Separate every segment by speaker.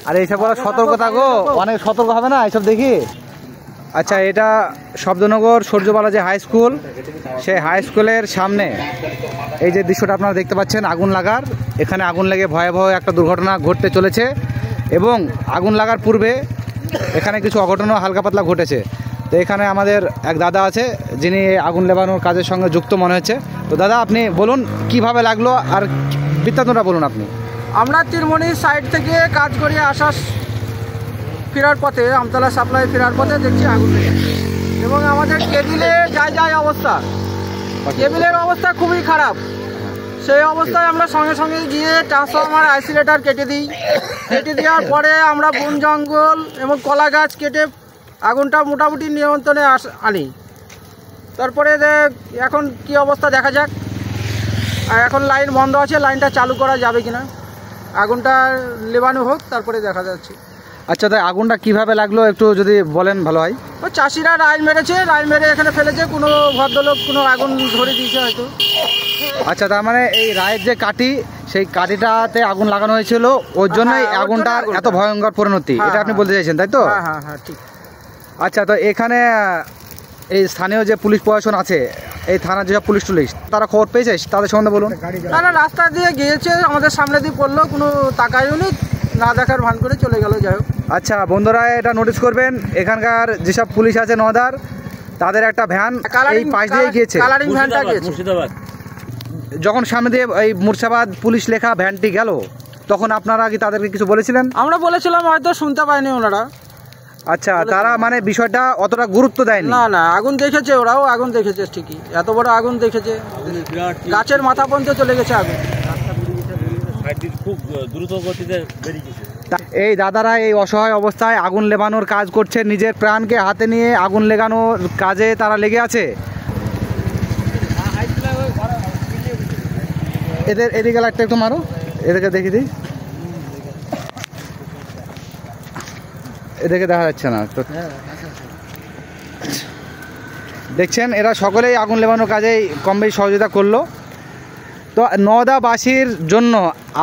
Speaker 1: আরে এইসব বলা সতর্কতা গো, অনেক সতর্ক হবে না এইসব দেখি। আচ্ছা, এটা শব্দনগর সূর্যবালা যে হাই স্কুল, সেই হাই স্কুলের সামনে এই যে দৃশ্যটা আপনারা দেখতে পাচ্ছেন আগুন লাগার, এখানে আগুন লেগে ভয়াবহ একটা দুর্ঘটনা ঘটতে চলেছে এবং আগুন লাগার পূর্বে এখানে কিছু অঘটনও হালকা পাতলা ঘটেছে। তো এখানে আমাদের এক দাদা আছে যিনি আগুন নেভানোর কাজের সঙ্গে যুক্ত মনে হচ্ছে। তো দাদা, আপনি বলুন কিভাবে লাগলো আর বৃত্তান্তটা বলুন আপনি।
Speaker 2: আমরা তিরমণির সাইড থেকে কাজ করে আসার ফেরার পথে, আমতলা সাপ্লাই ফেরার পথে দেখছি আগুন লেগেছে এবং আমাদের কেবিলে যায় অবস্থা, কেবিলের অবস্থা খুবই খারাপ। সেই অবস্থায় আমরা সঙ্গে সঙ্গে গিয়ে ট্রান্সফরমার আইসোলেটার কেটে দেওয়ার পরে আমরা বন জঙ্গল এবং কলা গাছ কেটে আগুনটা মোটামুটি নিয়ন্ত্রণে আনি। তারপরে এখন কি অবস্থা দেখা যাক। আর এখন লাইন বন্ধ আছে, লাইনটা চালু করা যাবে কিনা, আগুনটা নেভানো হোক, তারপরে দেখা যাচ্ছে।
Speaker 1: আচ্ছা, তাই আগুনটা কিভাবে লাগলো একটু যদি বলেন ভালো হয়।
Speaker 2: ও চাষিরা রাইন মেরে এখানে ফেলেছে, কোনো ভদ্রলোক কোনো আগুন ধরে দিয়েছে হয়তো।
Speaker 1: আচ্ছা, তার মানে এই রায়ের যে কাঠি, সেই কাঠিটাতে আগুন লাগানো হয়েছিল, ওর জন্যই আগুনটার এত ভয়ঙ্কর পরিণতি, এটা আপনি বলতে চাইছেন তাই তো?
Speaker 2: হ্যাঁ হ্যাঁ ঠিক।
Speaker 1: আচ্ছা, তো এখানে এই স্থানীয় যে পুলিশ প্রশাসন আছে, এই থানার যেসব পুলিশ তারা খবর পেয়েছে, তাদের সম্বন্ধে বলুন।
Speaker 2: তারা রাস্তা দিয়ে গিয়েছে, আমাদের সামনে দিয়ে পড়লো, কোনো তাকায়ও নি, না দেখার ভান করে চলে গেল, যাই হোক।
Speaker 1: আচ্ছা বন্ধুরা, এটা নোটিশ করবেন, এখানকার যেসব পুলিশ আছে নওদার, তাদের একটা ভ্যান এই পাশ দিয়ে গিয়েছে,
Speaker 2: কালারিং ভ্যানটা গিয়েছে।
Speaker 1: যখন সামনে দিয়ে এই মুর্শিদাবাদ পুলিশ লেখা ভ্যানটি গেল, তখন আপনারা কি তাদেরকে কিছু বলেছিলেন?
Speaker 2: আমরা বলেছিলাম, হয়তো শুনতে পায়নি ওনারা।
Speaker 1: আচ্ছা, তারা মানে বিষয়টা অতটা গুরুত্ব দেয়নি?
Speaker 2: না, আগুন দেখেছে, ওরাও আগুন দেখেছে ঠিকই, এত বড় আগুন দেখেছে, গাছের মাথা পর্যন্ত চলে গেছে আগুন,
Speaker 3: খুব দ্রুত গতিতে বেরিয়ে গেছে।
Speaker 1: এই দাদারা এই অসহায় অবস্থায় আগুন নেভানোর কাজ করছে, নিজের প্রাণকে হাতে নিয়ে আগুন লেগানোর কাজে তারা লেগে আছে। এদের এদিকে লাইটটা একটু মারো, এদেরকে দেখি দিই, এদেরকে দেখা যাচ্ছে না তো। দেখছেন, এরা সকলেই আগুন নেভানোর কাজেই কম বেশি সহযোগিতা করলো। তো নওদাবাসীর জন্য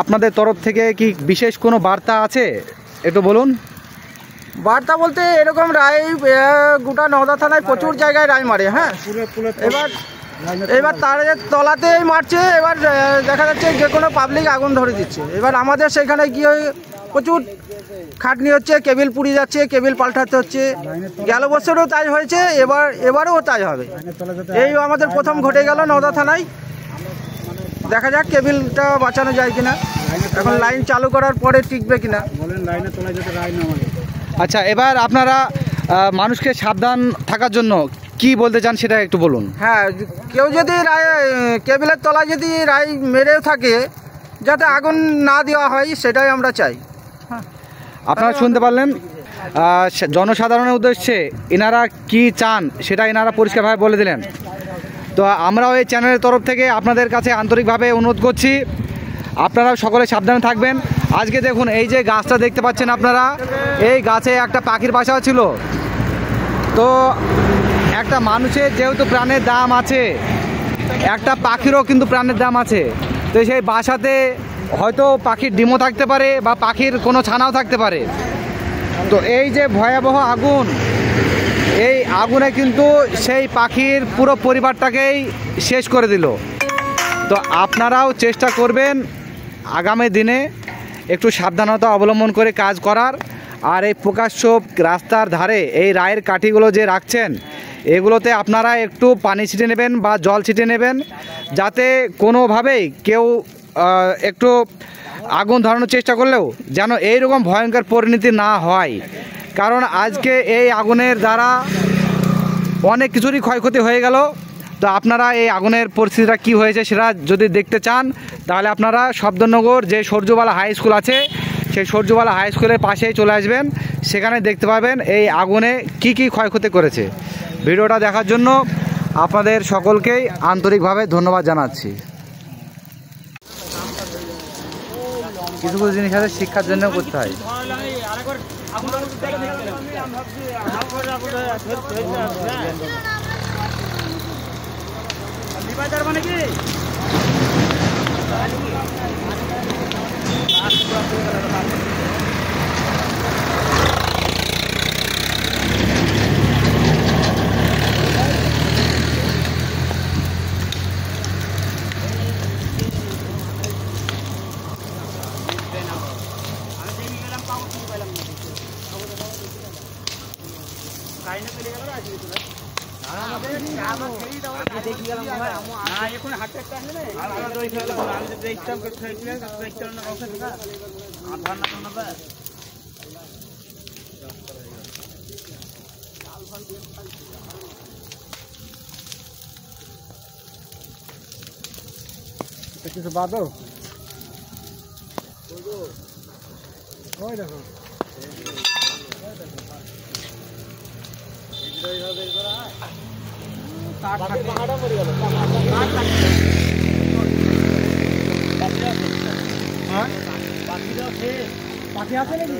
Speaker 1: আপনাদের তরফ থেকে কি বিশেষ কোনো বার্তা আছে, একটু বলুন।
Speaker 2: বার্তা বলতে এরকম রায় গোটা নওদা থানায় প্রচুর জায়গায় রায় মারে। হ্যাঁ, এবার তার তলাতেই মারছে, এবার দেখা যাচ্ছে যে কোনো পাবলিক আগুন ধরে দিচ্ছে। এবার আমাদের সেখানে গিয়ে প্রচুর খাটনি হচ্ছে, কেবিল পুড়ে যাচ্ছে, কেবিল পাল্টাতে হচ্ছে। গেল বছরও তাই হয়েছে, এবারও তাই হবে। এই আমাদের প্রথম ঘটে গেল নওদা থানায়। দেখা যাক কেবিলটা বাঁচানো যায় কিনা, এখন লাইন চালু করার পরে টিকবে কিনা।
Speaker 1: আচ্ছা, এবার আপনারা মানুষকে সাবধান থাকার জন্য কি বলতে চান সেটা একটু বলুন।
Speaker 2: হ্যাঁ, কেউ যদি কেবিলের তলায় যদি রায় মেরেও থাকে, যাতে আগুন না দেওয়া হয়, সেটাই আমরা চাই।
Speaker 1: আপনারা শুনতে পারলেন, জনসাধারণের উদ্দেশ্যে এনারা কি চান সেটা এনারা পরিষ্কারভাবে বলে দিলেন। তো আমরাও এই চ্যানেলের তরফ থেকে আপনাদের কাছে আন্তরিকভাবে অনুরোধ করছি, আপনারাও সকলে সাবধানে থাকবেন। আজকে দেখুন, এই যে গাছটা দেখতে পাচ্ছেন আপনারা, এই গাছে একটা পাখির বাসাও ছিল। তো একটা মানুষের যেহেতু প্রাণের দাম আছে, একটা পাখিরও কিন্তু প্রাণের দাম আছে। তো সেই বাসাতে হয়তো পাখির ডিমও থাকতে পারে বা পাখির কোনো ছানাও থাকতে পারে। তো এই যে ভয়াবহ আগুন, এই আগুনে কিন্তু সেই পাখির পুরো পরিবারটাকেই শেষ করে দিল। তো আপনারাও চেষ্টা করবেন আগামী দিনে একটু সাবধানতা অবলম্বন করে কাজ করার। আর এই প্রকাশ্য রাস্তার ধারে এই রায়ের কাঠিগুলো যে রাখছেন, এগুলোতে আপনারা একটু পানি ছিটে নেবেন বা জল ছিটে নেবেন, যাতে কোনোভাবেই কেউ একটু আগুন ধরানোর চেষ্টা করলেও যেন এইরকম ভয়ঙ্কর পরিণতি না হয়। কারণ আজকে এই আগুনের দ্বারা অনেক কিছুরই ক্ষয়ক্ষতি হয়ে গেল। তো আপনারা এই আগুনের পরিস্থিতিটা কি হয়েছে সেটা যদি দেখতে চান, তাহলে আপনারা শব্দনগর যে সূর্যবালা হাই স্কুল আছে, সেই সূর্যবালা হাই স্কুলের পাশেই চলে আসবেন, সেখানে দেখতে পাবেন এই আগুনে কি কি ক্ষয়ক্ষতি করেছে। ভিডিওটা দেখার জন্য আপনাদের সকলকেই আন্তরিকভাবে ধন্যবাদ জানাচ্ছি। কিছু কিছু জিনিস আছে শিক্ষার জন্য করতে হয়। মানে কি
Speaker 2: কিছু বাদো ওই দেখো পাখি আছে নাকি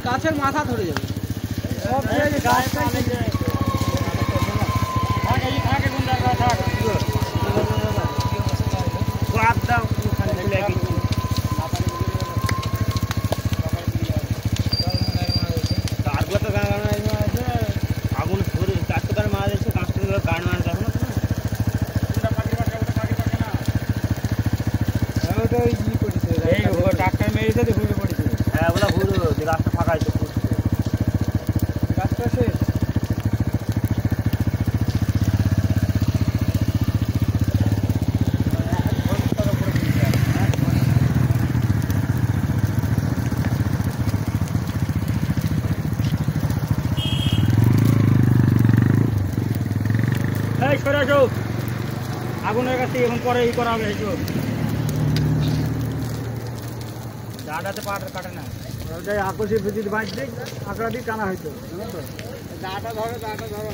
Speaker 2: গাছের মাথা ধরে যাবে সব
Speaker 3: আগুন ধরে 4 টাকার মাছ এসে 5 টাকার গান মাছ দেখো না
Speaker 2: ট্রাক্টর মেরেছে তো ঘুরে পড়েছে
Speaker 3: হ্যাঁ ওগুলা ঘুরে রাস্তা ফাঁকা আছে
Speaker 2: গাছটা শেষ
Speaker 3: আগুনের কাছে এখন পরে ই করা হবে ডাটাতে পাটা কাটে না
Speaker 2: ওটাই আকর্ষি ভিজিট বাইক দিক আকড়া দিয়ে টানা হয়তো জানো তো ডাটা ধরো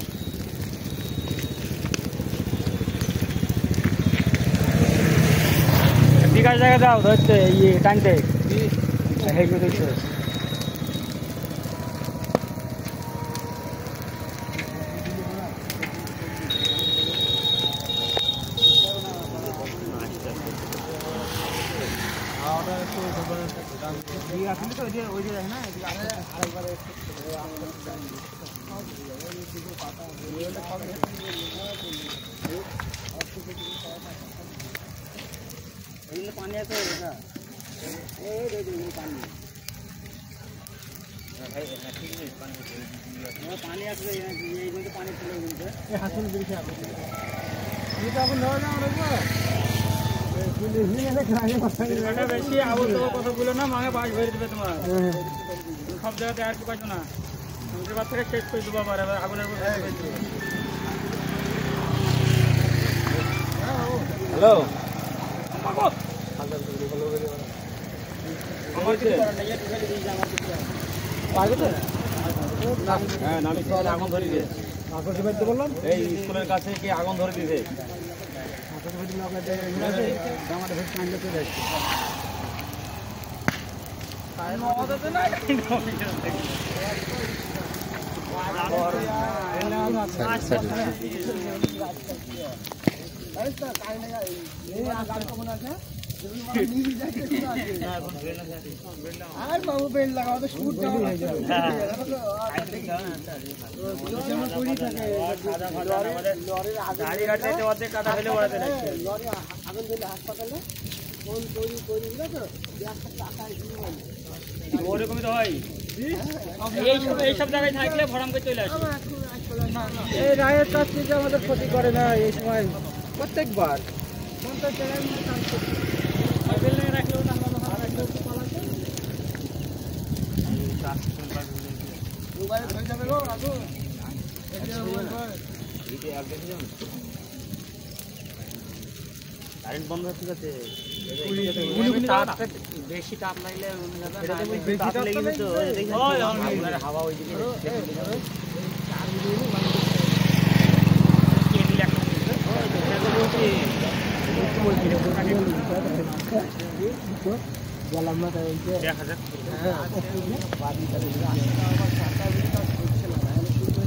Speaker 3: বিকাশ জায়গা দাও ধরতে ইয়ে টানতে হেগুলো দেখছো পানি আছে পানি আসবে এই বলতে পানি চলে গেছে
Speaker 2: হাসুন দিয়েছে এখন ধরো না
Speaker 3: বেশি আবল কথা বলো না মাঙে বাস ভরে দেবে তোমার সব জায়গাতে আর কি পাইছো না বাদ থেকে শেষ করে দেবো আবার আগুনের হ্যালো হ্যাঁ নামি আগুন ধরে দিয়ে
Speaker 2: বললাম
Speaker 3: এই স্কুলের কাছে কি আগুন ধরে দিয়েছে
Speaker 2: আর বাবু বেল্ট লাগাও তো শুট ডাউন হয়ে যাবে
Speaker 3: গাড়ি গাড়িতে অর্ধেক কাটা ফেলে বড়াতে
Speaker 2: লরি আগুন দিলে হাসপাতালে কোন তৈরি দিলে তো
Speaker 3: ওরকমই তো হয় এইসব জায়গায় থাকলে ভরাম করে চলে আসে
Speaker 2: এই রায়ের কাছ থেকে আমাদের ক্ষতি করে না এই সময় প্রত্যেকবার কোনটা জায়গায় রাখলেও মোবাইল হয়ে যাবে গো আগু
Speaker 3: কারেন্ট বন্ধ ঠিক আছে বেশি তাপ লাগলে হাওয়া ওই দিকে
Speaker 2: গেলাম না তাই
Speaker 3: দেখা যাক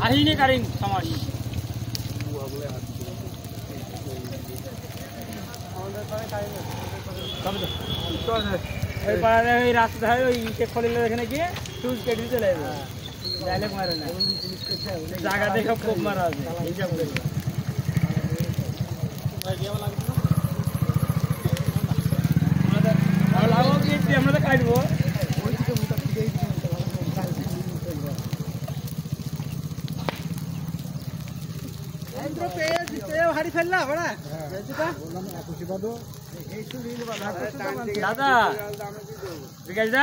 Speaker 3: আহিনি কারিন সমাজ ওই পাড়ায় ওই রাস্তা হয় ওই ইটে খলিল এখানে গিয়ে সুইচ কেটে চলে যাবে ডাইরেক্ট মারে না জায়গা দেখে খুব মারা আছে এইসব করে আমরা তো কাটবো
Speaker 2: হাড়ি ফেললা বড়া
Speaker 3: দাদা বিকাশ দা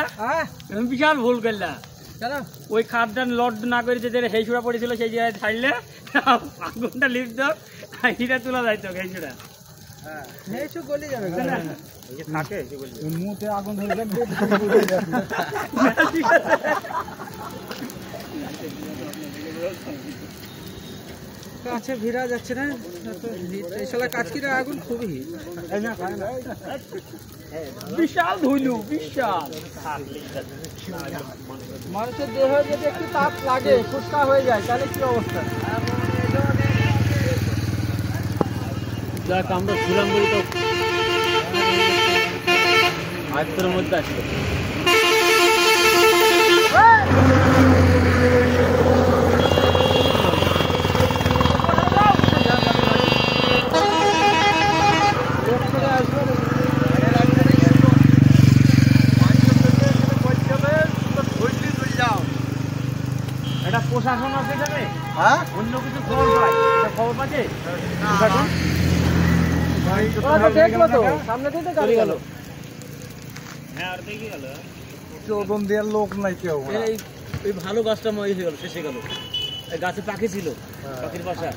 Speaker 3: তুমি বিশাল ভুল করলা ওই খাটটা লড না করে যে সেই সুরা পড়েছিল সেই জায়গায় ছাড়লে আগুনটা লিফট দাও হিটা তোলা যাইতো সেই সুরা
Speaker 2: কাছে ভিড়া যাচ্ছে না কাজকিরা আগুন খুবই
Speaker 3: বিশাল ধুলু বিশাল
Speaker 2: মানুষের দেহ যদি একটু তাপ লাগে ফুসকা হয়ে যায় তাহলে কি অবস্থা
Speaker 3: যাক আমরা ছিলাম বলি তো আয়ত্তের মধ্যে আসলো এটা প্রশাসন আছে এখানে
Speaker 2: হ্যাঁ
Speaker 3: অন্য কিছু খবর পাই এটা খবর পাচ্ছে
Speaker 2: দেখলো তো সামনে থেকে গাড়ি গেল
Speaker 3: হ্যাঁ আর দেখি গেল
Speaker 2: চোদন দেওয়ার লোক নাই কেউ
Speaker 3: এই ভালো গাছটা মরে গেল শেষে গেল এই গাছে পাখি ছিল পাখির বাসা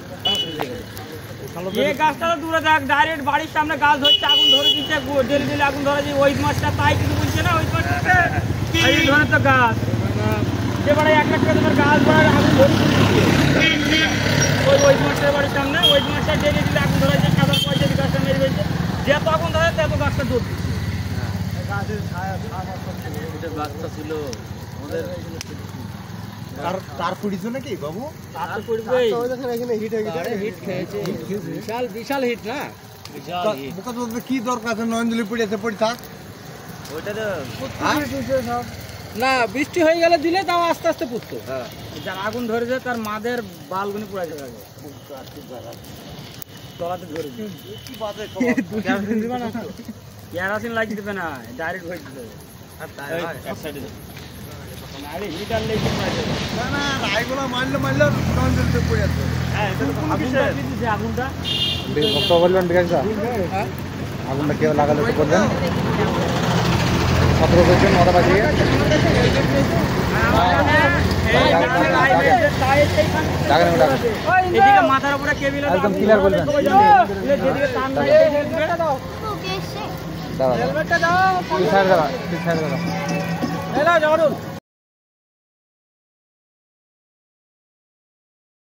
Speaker 3: এই গাছটা তো দূরে থাক ডাইরেক্ট বাড়ির সামনে গাছ ধরছে আগুন ধরে দিচ্ছে ডেলি ডেলি আগুন ধরে দিয়ে ওই মাছটা তাই কিছু বুঝছে না ওই মাছটা এই ধরনের তো গাছ যে বাড়ি 1 লাখ টাকা তোমার গাছ বাড়ার আগুন ধরে দিচ্ছে ওই মাছটার বাড়ির সামনে ওই মাছটা ডেলি ডেলি আগুন ধরে দিয়ে সাদা পয়সা দিয়ে গাছটা মেরে ফেলছে যত আগুন ধরে তত গাছটা দৌড় দিচ্ছে গাছের ছায়া গাছটা ছিল আমাদের
Speaker 2: তার পুড়িছো নাকি বাবু
Speaker 3: তার পড়বেই
Speaker 2: এখানে হিট হয়ে গেছে হিট খেয়েছে বিশাল বিশাল হিট না কি দরকার আছে নয়নজলি পড়েছে পড়ে থাক
Speaker 3: ওইটা তো
Speaker 2: না বৃষ্টি হয়ে গেলে দিলে তাও আস্তে আস্তে পুড়তো
Speaker 3: যার আগুন ধরেছে তার মাদের বালগুনি পুড়ে যাবে তলাতে ধরে
Speaker 2: কি বাজে
Speaker 3: কেরাসিন লাগিয়ে দেবে না ডাইরেক্ট হয়ে যাবে এক সাইডে আরে হিটার লেগে
Speaker 2: না না রাইগুলো মারলে নয়নজলিতে পড়ে যাচ্ছে
Speaker 3: হ্যাঁ এটা তো আগুন লাগিয়ে দিয়েছে আগুনটা
Speaker 1: বক্তব্য বলবেন বিকাশ দা আগুনটা কেউ লাগালে তো করবেন 17 করছেন 9টা বাজিয়ে
Speaker 3: এদিকে মাথার উপরে কেবিল
Speaker 1: একদম ক্লিয়ার বলবেন
Speaker 3: যেদিকে টান লাগে
Speaker 1: দাদা
Speaker 2: হেলমেটটা দাও
Speaker 1: ঠিক আছে দাদা
Speaker 2: এলা জরুর